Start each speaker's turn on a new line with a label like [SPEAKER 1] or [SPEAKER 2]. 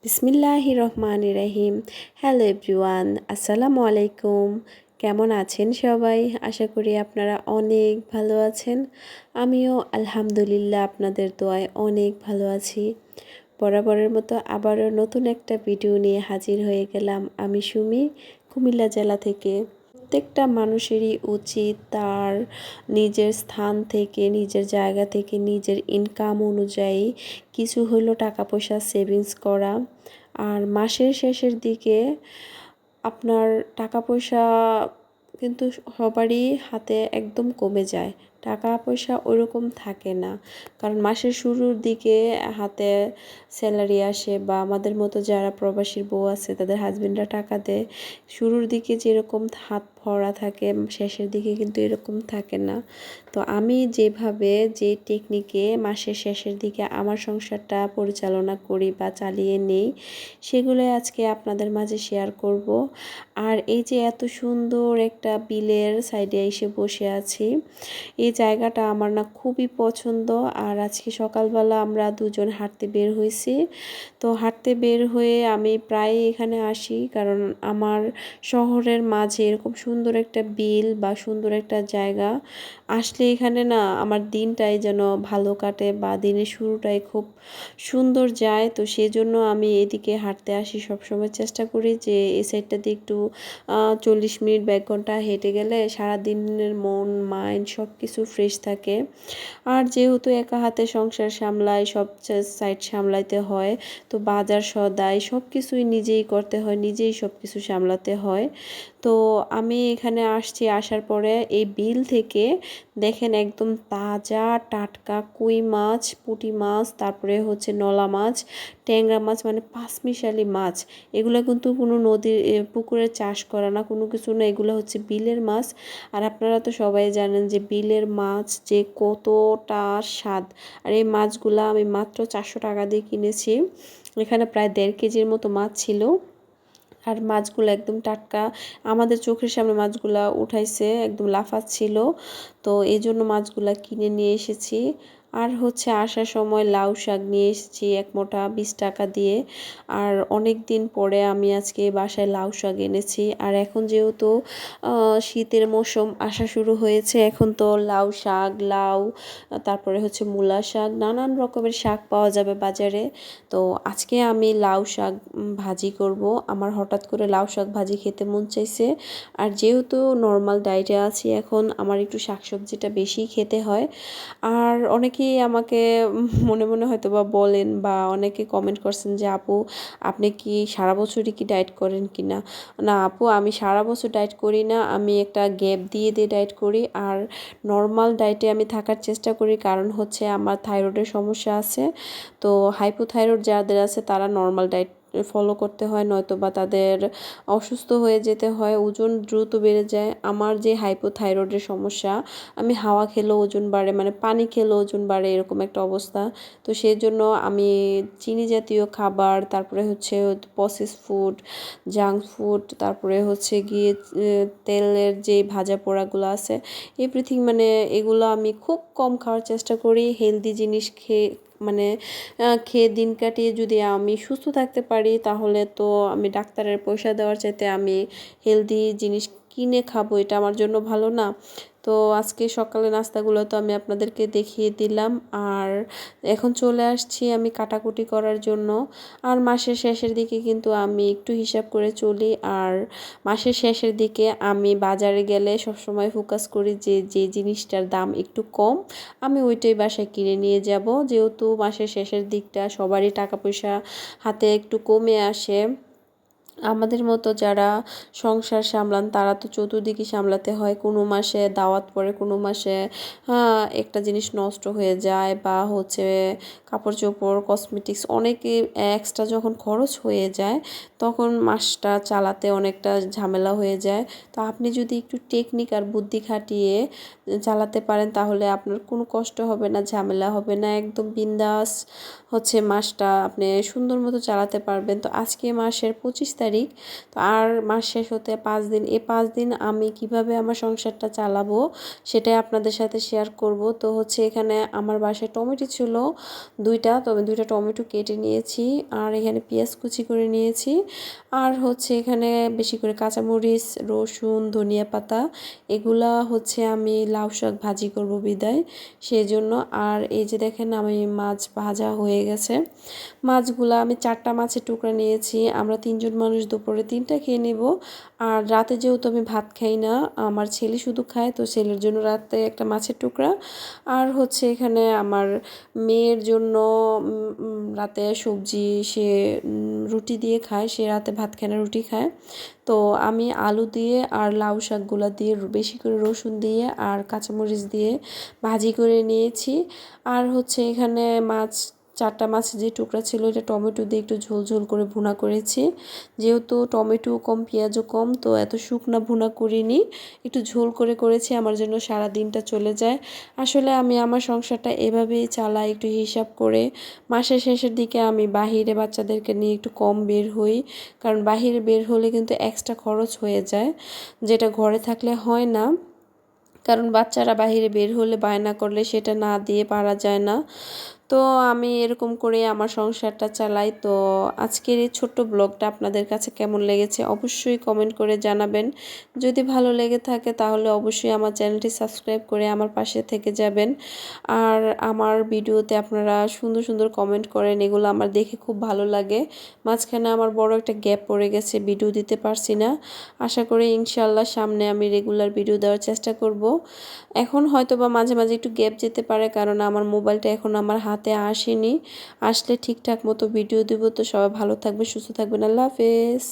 [SPEAKER 1] বিসমিল্লাহির রহমানির রহিম। Hello everyone, আসসালামু আলাইকুম। কেমন আছেন সবাই? আশা করি আপনারা অনেক ভালো আছেন। আমিও আলহামদুলিল্লাহ আপনাদের দোয়ায় অনেক ভালো আছি। বরাবরের মতো আবারও নতুন একটা ভিডিও নিয়ে হাজির হয়ে গেলাম আমি সুমি, কুমিল্লা জেলা থেকে। প্রত্যেকটা মানুষেরই উচিত তার নিজের স্থান থেকে, নিজের জায়গা থেকে, নিজের ইনকাম অনুযায়ী কিছু হলেও টাকা পয়সা সেভিংস করা। আর মাসের শেষের দিকে আপনার টাকা পয়সা কিন্তু সবারই হাতে একদম কমে যায়, টাকা পয়সা ওইরকম থাকে না। কারণ মাসের শুরুর দিকে হাতে স্যালারি আসে, বা আমাদের মতো যারা প্রবাসীর বউ আছে তাদের হাজবেন্ডরা টাকা দেয়। শুরুর দিকে যেরকম হাত ভরা থাকে, শেষের দিকে কিন্তু এরকম থাকে না। তো আমি যেভাবে যে টেকনিকে মাসের শেষের দিকে আমার সংসারটা পরিচালনা করি বা চালিয়ে নেই, সেগুলোই আজকে আপনাদের মাঝে শেয়ার করব। আর এই যে এত সুন্দর একটা বিলের সাইডে এসে বসে আছি, এই জায়গাটা আমার না খুবই পছন্দ। আর আজকে সকালবেলা আমরা দুজন হাঁটতে বের হয়েছি। তো হাঁটতে বের হয়ে আমি প্রায় এখানে আসি, কারণ আমার শহরের মাঝে এরকম সুন্দর একটা বিল বা সুন্দর একটা জায়গা আসলে এখানে না আমার দিনটাই যেন ভালো কাটে, বা দিনের শুরুটাই খুব সুন্দর যায়। তো সেই জন্য আমি এদিকে হাঁটতে আসি সবসময়। চেষ্টা করি যে এই সাইডটা দিয়ে একটু 40 মিনিট বা 1 ঘন্টা হেঁটে গেলে সারা দিনের মন মাইন্ড সব কিছু ফ্রেশ থাকে। আর যেহেতু একা হাতে সংসার সামলাই, সব সাইড সামলাইতে হয়, তো বাজার সদাই সব কিছুই নিজেই করতে হয়, নিজেই সব কিছু সামলাতে হয়। তো আমি এখানে আসছি, আসার পরে এই বিল থেকে দেখেন একদম তাজা টাটকা কই মাছ, পুঁটি মাছ, তারপরে হচ্ছে নলা মাছ, ট্যাংরা মাছ, মানে পাঁচমিশালি মাছ। এগুলো কিন্তু কোনো নদীর পুকুরে চাষ করা না, কোনো কিছু না, এগুলো হচ্ছে বিলের মাছ। আর আপনারা তো সবাই জানেন যে বিলের মাছ যে কতটা স্বাদ। আর এই মাছগুলা আমি মাত্র 400 টাকা দিয়ে কিনেছি। এখানে প্রায় 1.5 কেজির মতো মাছ ছিল। আর মাছগুলো একদম টাটকা, আমাদের চোখের সামনে মাছগুলা উঠাইছে, একদম লাফাচ্ছিল। তো এই জন্য মাছগুলা কিনে নিয়ে এসেছি। আর হচ্ছে আসার সময় লাউ শাক নিয়ে এসেছি 1 মোটা 20 টাকা দিয়ে। আর অনেক দিন পরে আমি আজকে বাসায় লাউ শাক এনেছি। আর এখন যেহেতু শীতের মৌসুম আসা শুরু হয়েছে, এখন তো লাউ শাক, লাউ, তারপরে হচ্ছে মূলা শাক, নানান রকমের শাক পাওয়া যাবে বাজারে। তো আজকে আমি লাউ শাক ভাজি করব। আমার হঠাৎ করে লাউ শাক ভাজি খেতে মন চাইছে। আর যেহেতু নর্মাল ডায়েটে আছি এখন, আমার একটু শাকসবজিটা বেশি খেতে হয়। আর অনেকেই আমাকে মনে মনে হয়তো বা বলেন, বা অনেকে কমেন্ট করছেন যে আপু আপনি কি সারা বছরই কি ডায়েট করেন কি না? না আপু, আমি সারা বছর ডায়েট করি না, আমি একটা গ্যাপ দিয়ে দিয়ে ডায়েট করি। আর নর্মাল ডায়েটে আমি থাকার চেষ্টা করি, কারণ হচ্ছে আমার থাইরয়েডের সমস্যা আছে। তো হাইপোথাইরয়েড যাদের আছে তারা নর্মাল ডায়েট ফলো করতে হয়, নয়তো বা তাদের অসুস্থ হয়ে যেতে হয়, ওজন দ্রুত বেড়ে যায়। আমার যে হাইপোথাইরয়েডের সমস্যা, আমি হাওয়া খেলেও ওজন বাড়ে, মানে পানি খেলেও ওজন বাড়ে, এরকম একটা অবস্থা। তো সেই জন্য আমি চিনি জাতীয় খাবার, তারপরে হচ্ছে প্রসেস ফুড, জাঙ্ক ফুড, তারপরে হচ্ছে গিয়ে তেলের যে ভাজা পোড়াগুলো আছে, এভরিথিং, মানে এগুলো আমি খুব কম খাওয়ার চেষ্টা করি। হেলদি জিনিস খেয়ে, মানে খেয়ে দিন কাটিয়ে যদি আমি সুস্থ থাকতে পারি, তাহলে তো আমি ডাক্তারের পয়সা দেওয়ার চাইতে আমি হেলদি জিনিস কিনে খাবো, এটা আমার জন্য ভালো না? তো আজকে সকালে নাস্তাগুলো তো আমি আপনাদেরকে দেখিয়ে দিলাম। আর এখন চলে আসছি আমি কাটাকুটি করার জন্য। আর মাসের শেষের দিকে কিন্তু আমি একটু হিসাব করে চলি। আর মাসের শেষের দিকে আমি বাজারে গেলে সবসময় ফোকাস করি যে যে জিনিসটার দাম একটু কম, আমি ওইটাই বাসায় কিনে নিয়ে যাব। যেহেতু মাসের শেষের দিকটা সবারই টাকা পয়সা হাতে একটু কমে আসে। আমাদের মতো যারা সংসার সামলান তারা তো চতুর্দিকে সামলাতে হয়, কোনো মাসে দাওয়াত পড়ে, কোনো মাসে একটা জিনিস নষ্ট হয়ে যায়, বা হচ্ছে কাপড় চোপড়, কসমেটিক্স, অনেকে এক্সট্রা যখন খরচ হয়ে যায় তখন মাসটা চালাতে অনেকটা ঝামেলা হয়ে যায়। তো আপনি যদি একটু টেকনিক আর বুদ্ধি খাটিয়ে চালাতে পারেন, তাহলে আপনার কোনো কষ্ট হবে না, ঝামেলা হবে না, একদম বিন্দাস হচ্ছে মাসটা আপনি সুন্দর মতো চালাতে পারবেন। তো আজকে মাসের 25 তারিখ, তো আর মাস শেষ হতে 5 দিন। এই 5 দিন আমি কিভাবে আমার সংসারটা চালাবো সেটাই আপনাদের সাথে শেয়ার করব। তো হচ্ছে এখানে আমার বাসায় টমেটো ছিল 2টা, তবে 2টা টমেটো কেটে নিয়েছি, আর এখানে পেঁয়াজ কুচি করে নিয়েছি, আর হচ্ছে এখানে বেশি করে কাঁচামরিচ, রসুন, ধনিয়া পাতা, এগুলা হচ্ছে আমি লাউ শাক ভাজি করব বিদায় সেজন্য। আর এই যে দেখেন আমি মাছ ভাজা হয়ে গেছে। মাছগুলা আমি 4টা মাছের টুকরা নিয়েছি। আমরা 3জন মানুষ, দুপুরে 3টা খেয়ে নেব। আর রাতে যেহেতু আমি ভাত খাই না, আমার ছেলে শুধু খায়, তো ছেলের জন্য রাতে একটা মাছের টুকরা। আর হচ্ছে এখানে আমার মেয়ের জন্য রাতে সবজি, সে রুটি দিয়ে খায়, সে রাতে ভাত খায় না, রুটি খায়। তো আমি আলু দিয়ে আর লাউ শাকগুলা দিয়ে বেশি করে রসুন দিয়ে আর কাঁচামরিচ দিয়ে ভাজি করে নিয়েছি। আর হচ্ছে এখানে 4টা মাছের যে টুকরা ছিল এটা টমেটো দিয়ে একটু ঝোল ঝোল করে ভুনা করেছি। যেহেতু টমেটো কম, পেঁয়াজও কম, তো এত শুকনা ভুনা করিনি, একটু ঝোল করে করেছি, আমার জন্য সারা দিনটা চলে যায়। আসলে আমি আমার সংসারটা এভাবেই চালাই, একটু হিসাব করে। মাসের শেষের দিকে আমি বাহিরে বাচ্চাদেরকে নিয়ে একটু কম বের হই, কারণ বাহিরে বের হলে কিন্তু এক্সট্রা খরচ হয়ে যায়, যেটা ঘরে থাকলে হয় না। কারণ বাচ্চারা বাহিরে বের হলে বায়না করলে সেটা না দিয়ে পারা যায় না। তো আমি এরকম করে আমার সংসারটা চালাই। তো আজকের এই ছোট্ট ব্লগটা আপনাদের কাছে কেমন লেগেছে অবশ্যই কমেন্ট করে জানাবেন। যদি ভালো লেগে থাকে তাহলে অবশ্যই আমার চ্যানেলটি সাবস্ক্রাইব করে আমার পাশে থেকে যাবেন। আর আমার ভিডিওতে আপনারা সুন্দর সুন্দর কমেন্ট করেন, এগুলো আমার দেখে খুব ভালো লাগে। মাঝখানে আমার বড় একটা গ্যাপ পড়ে গেছে, ভিডিও দিতে পারছি না। আশা করি ইনশাল্লাহ সামনে আমি রেগুলার ভিডিও দেওয়ার চেষ্টা করব। এখন হয়তো বা মাঝে মাঝে একটু গ্যাপ যেতে পারে, কারণ আমার মোবাইলটা এখন আমার হাতে আসেনি। আসলে ঠিকঠাক মতো ভিডিও দেব। তো সবাই ভালো থাকবে, সুস্থ থাকবেন। আল্লাহ হাফেজ।